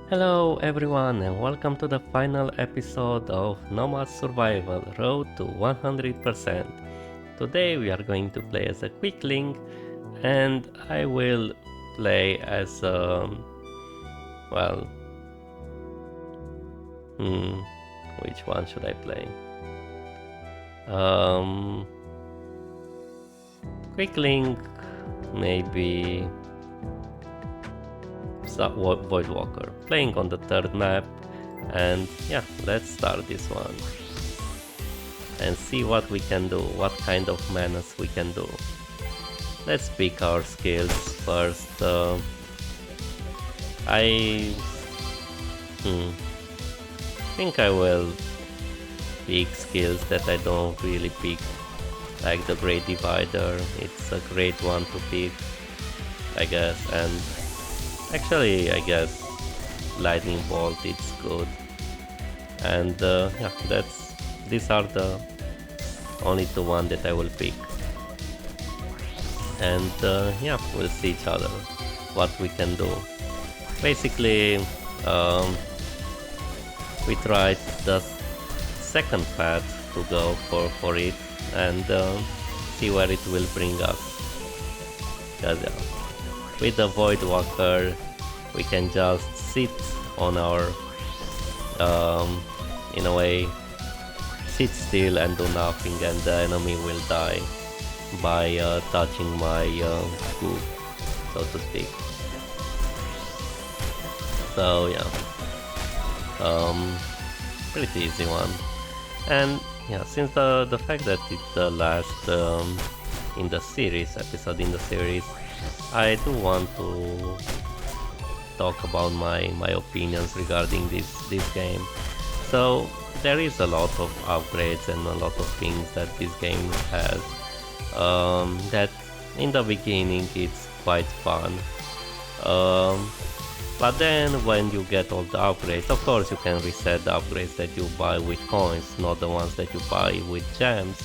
Hello everyone and welcome to the final episode of Nomad Survival Road to 100%. Today we are going to play as a quickling and I will play as well, which one should I play? Quickling, maybe Void Walker, playing on the third map, and yeah, let's start this one and see what we can do, what kind of menace we can do. Let's pick our skills first. I think I will pick skills that I don't really pick, like the Great Divider. It's a great one to pick, I guess, and actually I guess Lightning Bolt, it's good. And yeah, these are the only two one that I will pick. And yeah, we'll see each other what we can do. Basically, we tried the second path to go for it and see where it will bring us. Because yeah, with the Void Walker we can just sit on our in a way sit still and do nothing, and the enemy will die by touching my goo, so to speak. So yeah, pretty easy one. And yeah, since the fact that it's the last in the series episode in the series, I do want to talk about my opinions regarding this game. So there is a lot of upgrades and a lot of things that this game has that in the beginning it's quite fun, but then when you get all the upgrades, of course you can reset the upgrades that you buy with coins, not the ones that you buy with gems.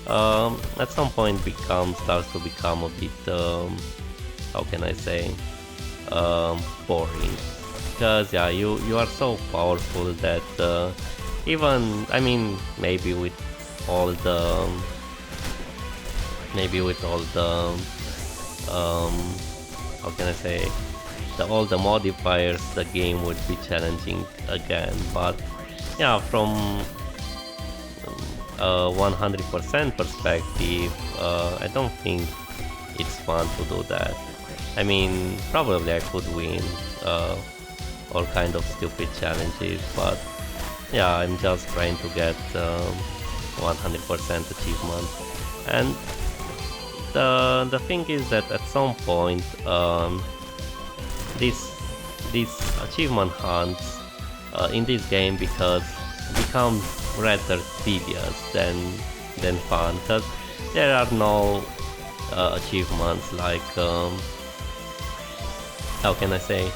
At some point starts to become a bit how can I say, boring, because yeah, you are so powerful that even, I mean, maybe with all the how can I say, all the modifiers, the game would be challenging again. But yeah, from 100% perspective, I don't think it's fun to do that. I mean, probably I could win all kind of stupid challenges, but yeah, I'm just trying to get 100% achievement. And the thing is that at some point, these achievement hunts in this game become rather tedious than fun, because there are no achievements like how can I say,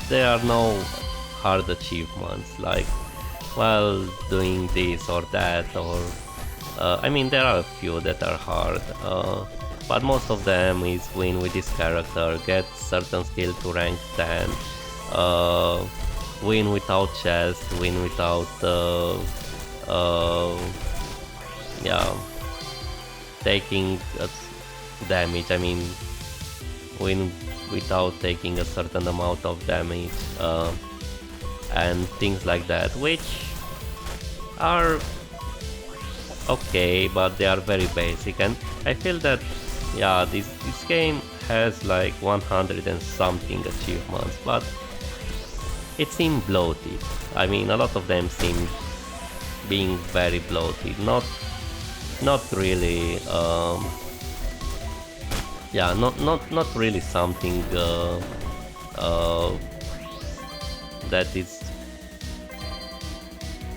there are no hard achievements like while doing this or that, or I mean, there are a few that are hard, but most of them is win with this character, get certain skill to rank 10, win without chest, win without yeah, taking damage, I mean, win without taking a certain amount of damage, and things like that, which are okay, but they are very basic. And I feel that yeah, this game has like 100 and something achievements, but it seems bloated. I mean, a lot of them seem being very bloated, not really yeah, not really something that is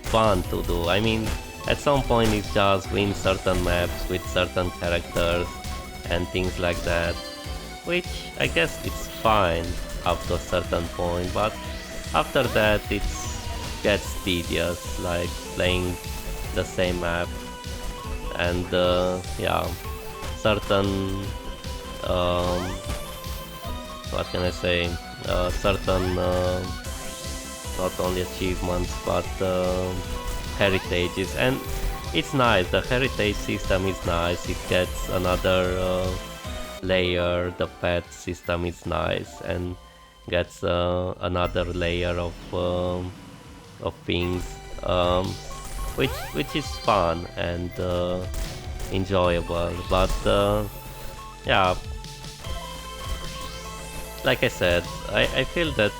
fun to do. I mean, at some point it's just win certain maps with certain characters and things like that, which I guess it's fine up to a certain point, but after that it gets tedious, like playing the same map and yeah, certain what can I say, certain not only achievements but heritages, and it's nice. The heritage system is nice. It gets another layer. The pet system is nice and gets another layer of things, which is fun and enjoyable. But yeah, like I said, I feel that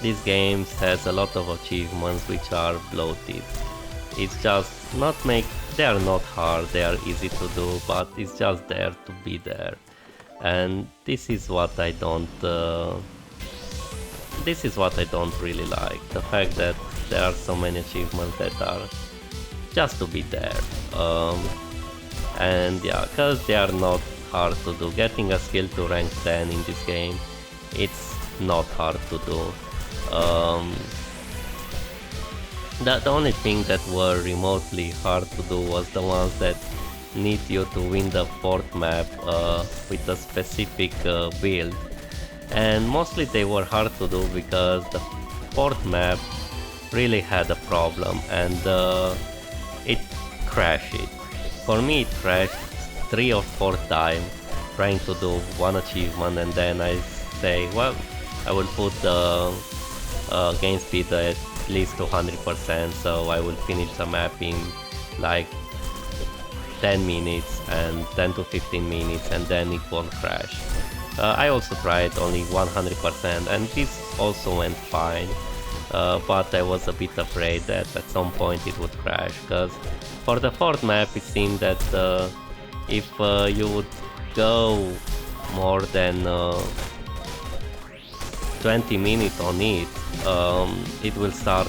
these games has a lot of achievements which are bloated. It's just not make they are not hard, they are easy to do, but it's just there to be there. And this is what I don't really like. The fact that there are so many achievements that are just to be there. And yeah, because they are not hard to do. Getting a skill to rank 10 in this game, it's not hard to do. The only thing that were remotely hard to do was the ones that need you to win the fourth map with a specific build, and mostly they were hard to do because the fourth map really had a problem, and it crashed it. For me it crashed 3 or 4 times trying to do one achievement, and then I say, well, I will put the game speed at least to 100%, so I will finish the map in like 10 minutes and 10 to 15 minutes, and then it won't crash. I also tried only 100%, and this also went fine, but I was a bit afraid that at some point it would crash, because for the fourth map it seemed that if you would go more than 20 minutes on it, it will start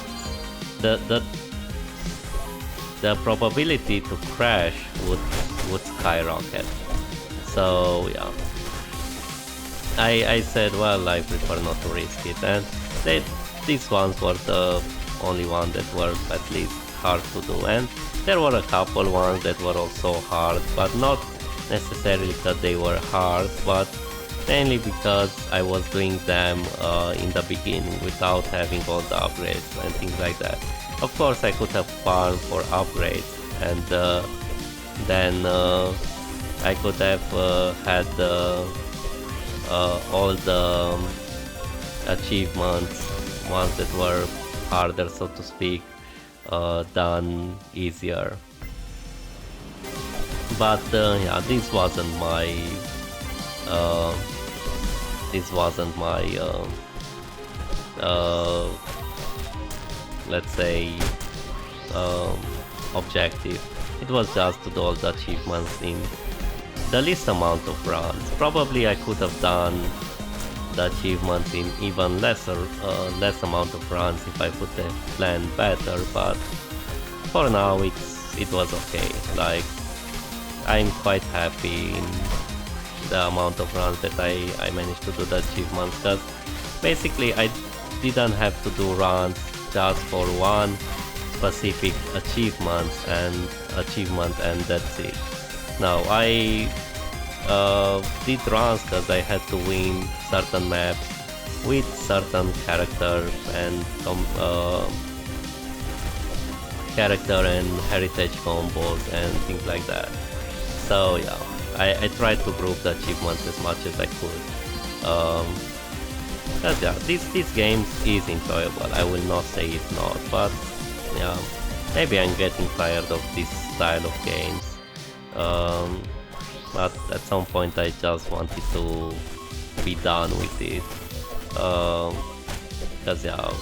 the probability to crash would skyrocket. So yeah, I said, well, I prefer not to risk it, and these ones were the only ones that were at least hard to do, and there were a couple ones that were also hard, but not necessarily because they were hard, but mainly because I was doing them in the beginning without having all the upgrades and things like that. Of course I could have farmed for upgrades, and then I could have had all the achievements, ones that were harder, so to speak, done easier. But yeah, this wasn't my let's say objective. It was just to do all the achievements in the least amount of runs. Probably I could have done the achievements in even less amount of runs if I would have planned better, but for now it was okay. Like, I'm quite happy in the amount of runs that I managed to do the achievements, because basically I didn't have to do runs just for one specific achievement and that's it. Now I did runs because I had to win certain maps with certain characters and character and heritage combos and things like that. So yeah, I tried to group the achievements as much as I could. But yeah, this game is enjoyable. I will not say it's not, but yeah, maybe I'm getting tired of this style of games. But at some point I just wanted to be done with it. Because yeah,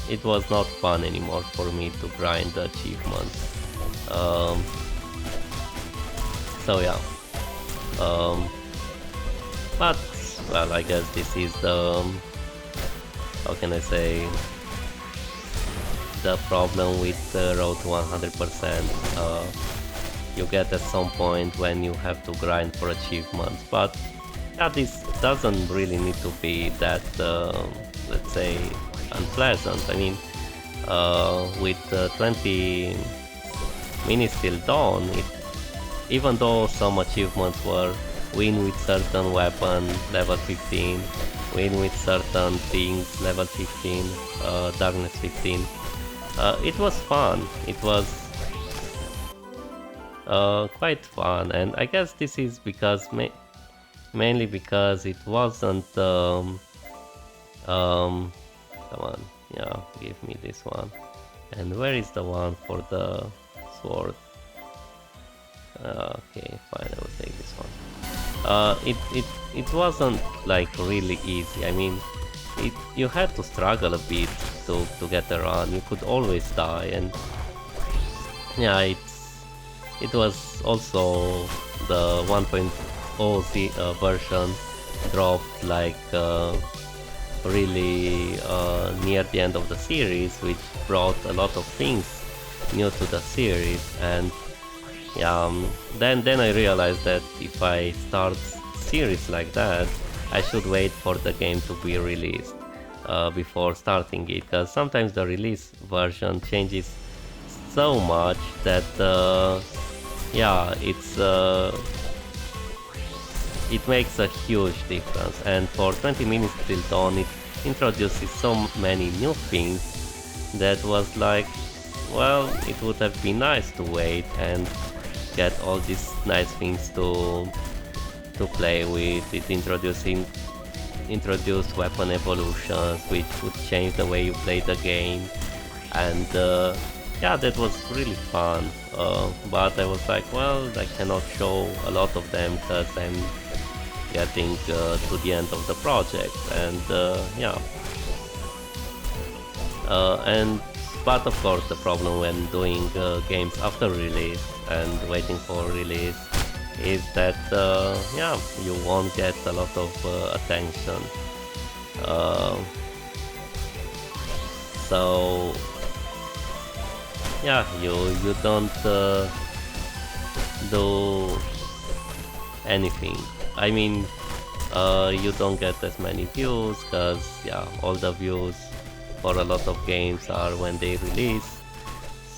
it was not fun anymore for me to grind the achievements. So yeah. But well, I guess this is the, how can I say, the problem with Road to 100%. You get at some point when you have to grind for achievements, but yeah, this doesn't really need to be that, let's say, unpleasant. I mean, with 20 minutes till dawn, even though some achievements were win with certain weapon, level 15, win with certain things, level 15, darkness 15. It was fun. It was quite fun, and I guess this is because mainly because it wasn't come on, yeah, give me this one. And where is the one for the sword? Okay, fine, I will take this one. It wasn't like really easy. I mean, you had to struggle a bit to get around. You could always die, and yeah, it was also the 1.0 version dropped like really near the end of the series, which brought a lot of things new to the series. And yeah, then I realized that if I start series like that, I should wait for the game to be released before starting it, because sometimes the release version changes so much that yeah, it makes a huge difference. And for 20 minutes till dawn, it introduces so many new things that was like, well, it would have been nice to wait and get all these nice things to play with. It introduced weapon evolutions, which would change the way you play the game, and yeah, that was really fun. But I was like, well, I cannot show a lot of them because I'm getting to the end of the project, and yeah, but of course the problem when doing games after release and waiting for release is that yeah, you won't get a lot of attention. So yeah, you don't do anything. I mean, you don't get as many views because yeah, all the views for a lot of games are when they release.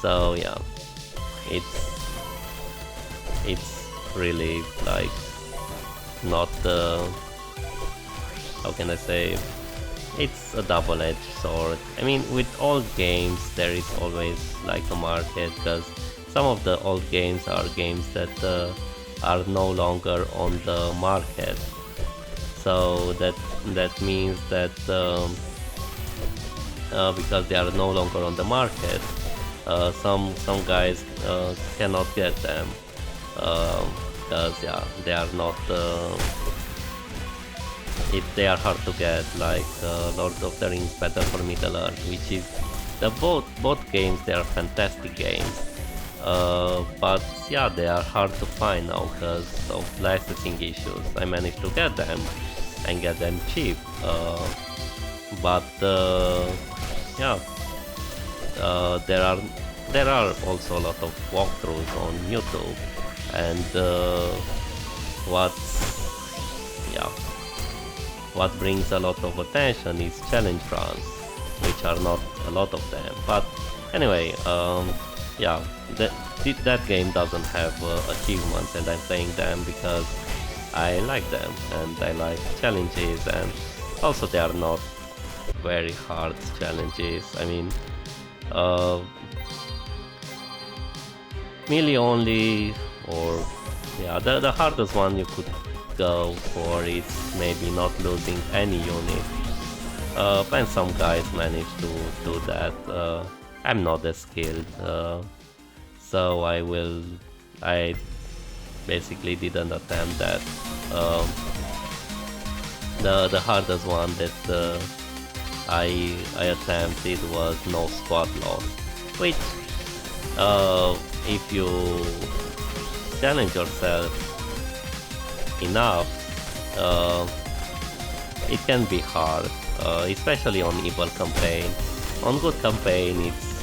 So yeah, it's really like not how can I say, it's a double-edged sword. I mean, with old games there is always like a market, because some of the old games are games that are no longer on the market. So that means that because they are no longer on the market, some guys cannot get them because yeah, they are not they are hard to get, like Lord of the Rings Battle for Middle Earth, which is both games. They are fantastic games, but yeah, they are hard to find now because of licensing issues. I managed to get them and get them cheap, but yeah, there are also a lot of walkthroughs on YouTube, and what brings a lot of attention is challenge runs, which are not a lot of them. But anyway, yeah, that game doesn't have achievements, and I'm playing them because I like them and I like challenges, and also they are not very hard challenges. I mean, melee only, or yeah, the hardest one you could go for is maybe not losing any unit, and some guys manage to do that. I'm not as skilled, so I basically didn't attempt that. The hardest one that I attempted was no squad loss, which if you challenge yourself enough, it can be hard, especially on evil campaign. On good campaign, it's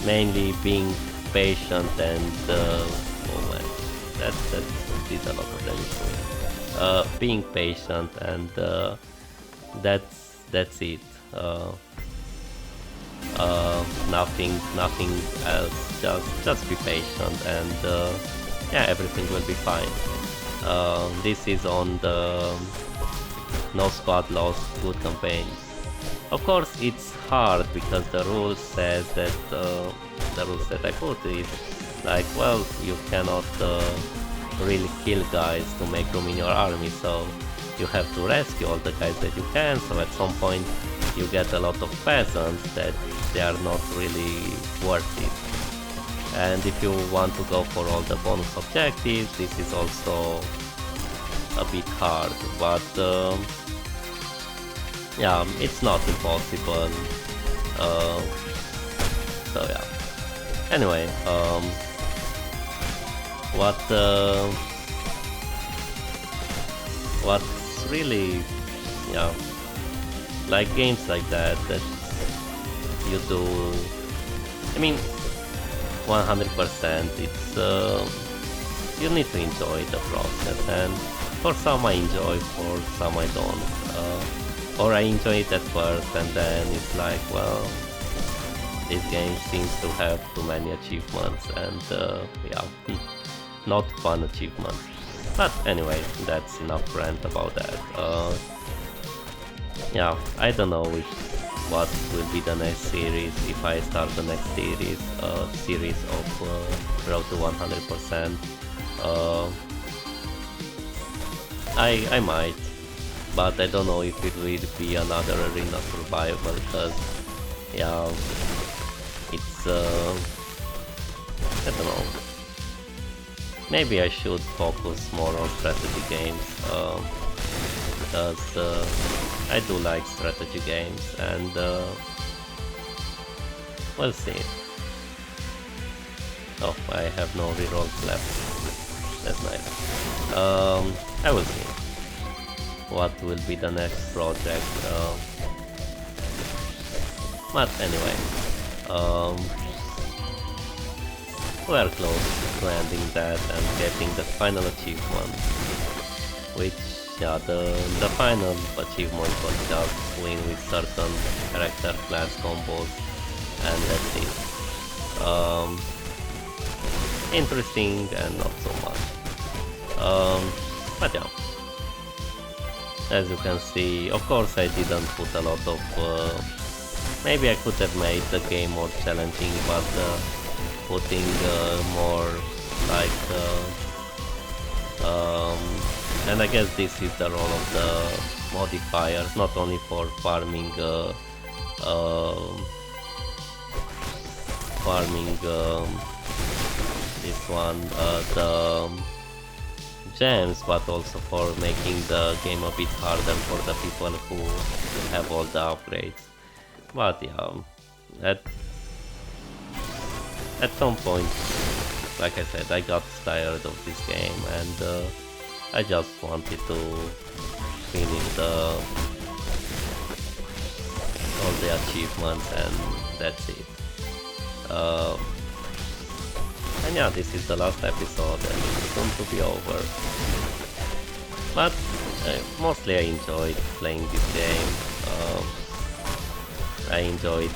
mainly being patient and oh man, that did a lot of damage to me. Being patient, and that's it. Nothing else. Just be patient, and yeah, everything will be fine. This is on the no squad lost good campaign. Of course, it's hard because the rules says that the rules that I put is like, well, you cannot really kill guys to make room in your army, so you have to rescue all the guys that you can. So at some point, you get a lot of peasants that they are not really worth it. And if you want to go for all the bonus objectives, this is also a bit hard, but yeah, it's not impossible. So yeah. Anyway, what's really, yeah, like games like that you do. I mean, 100%. It's you need to enjoy the process, and for some I enjoy, for some I don't. Or I enjoy it at first, and then it's like, well, this game seems to have too many achievements, and yeah, not fun achievements. But anyway, that's enough rant about that. Yeah, I don't know what will be the next series if I start the next series of Road to 100%. I might, but I don't know if it will be another arena survival, because yeah, it's I don't know. Maybe I should focus more on strategy games, because I do like strategy games, and we'll see. Oh, I have no rerolls left. That's nice. I will see what will be the next project. But anyway, we are close to ending that and getting the final achievement, which, yeah, the final achievement was just win with certain character class combos, and that's it. Interesting and not so much. But yeah, as you can see, of course I didn't put a lot of maybe I could have made the game more challenging, but putting more like and I guess this is the role of the modifiers, not only for farming this one, the gems, but also for making the game a bit harder for the people who have all the upgrades. But yeah, at some point, like I said, I got tired of this game, and I just wanted to finish all the achievements, and that's it. And yeah, this is the last episode, and it's soon to be over. But mostly I enjoyed playing this game. I enjoyed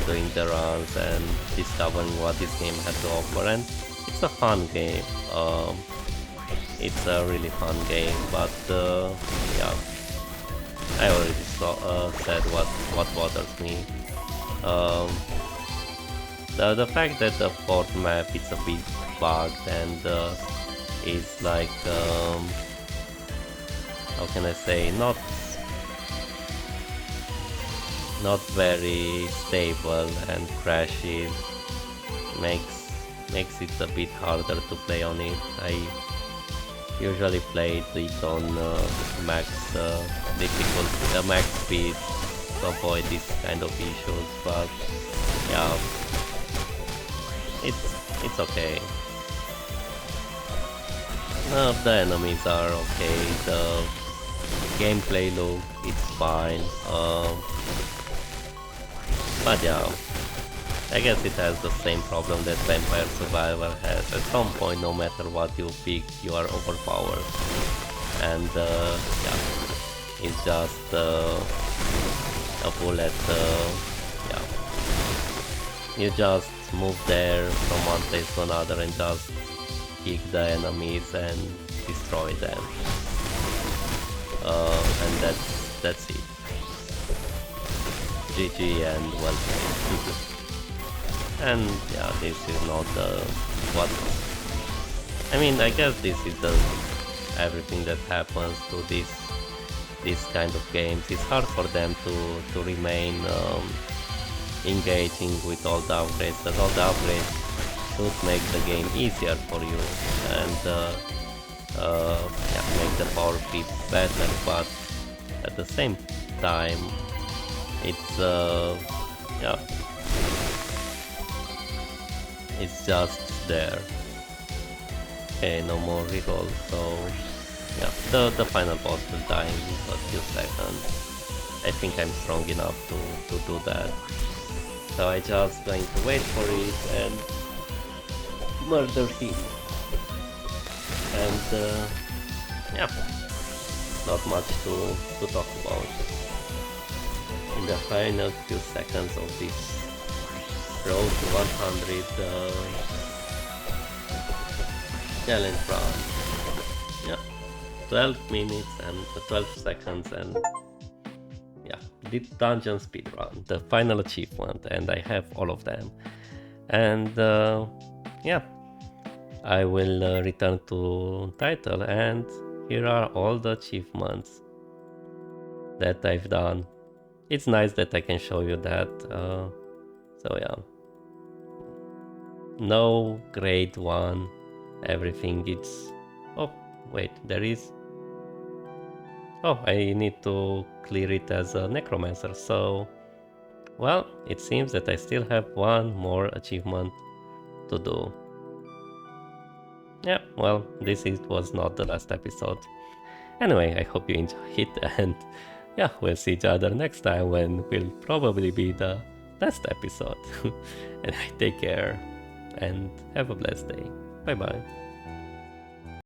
doing the runs and discovering what this game had to offer, and it's a fun game. It's a really fun game, but yeah, I already said what bothers me. The fact that the fourth map is a bit bugged and is like, how can I say, not very stable and crashes, makes it a bit harder to play on it. I usually play it on max difficulty, max speed to avoid this kind of issues, but yeah, it's okay. The enemies are okay, the gameplay look, it's fine. But yeah, I guess it has the same problem that Vampire Survivor has. At some point, no matter what you pick, you are overpowered. And yeah, it's just a bullet, yeah. You just move there from one place to another and just kick the enemies, and destroy them. And that's it. GG and well played. And yeah, this is not what... I mean, I guess this is everything that happens to this kind of games. It's hard for them to remain engaging with all the upgrades, but all the upgrades should make the game easier for you and yeah, make the power creep better, but at the same time it's yeah, it's just there. Okay, no more reroll, so yeah, the final boss will die in a few seconds. I think I'm strong enough to do that. So I just going to wait for it and murder him. And yeah, not much to talk about. In the final few seconds of this road to 100 challenge run. Yeah, 12 minutes and 12 seconds and yeah, the dungeon speedrun, the final achievement, and I have all of them. And yeah, I will return to title, and here are all the achievements that I've done. It's nice that I can show you that. So yeah, no grade 1, everything it's... Oh wait, there is... Oh, I need to clear it as a necromancer, so... Well, it seems that I still have one more achievement to do. Yeah, well, was not the last episode. Anyway, I hope you enjoyed it, and yeah, we'll see each other next time when will probably be the last episode. And take care, and have a blessed day. Bye bye.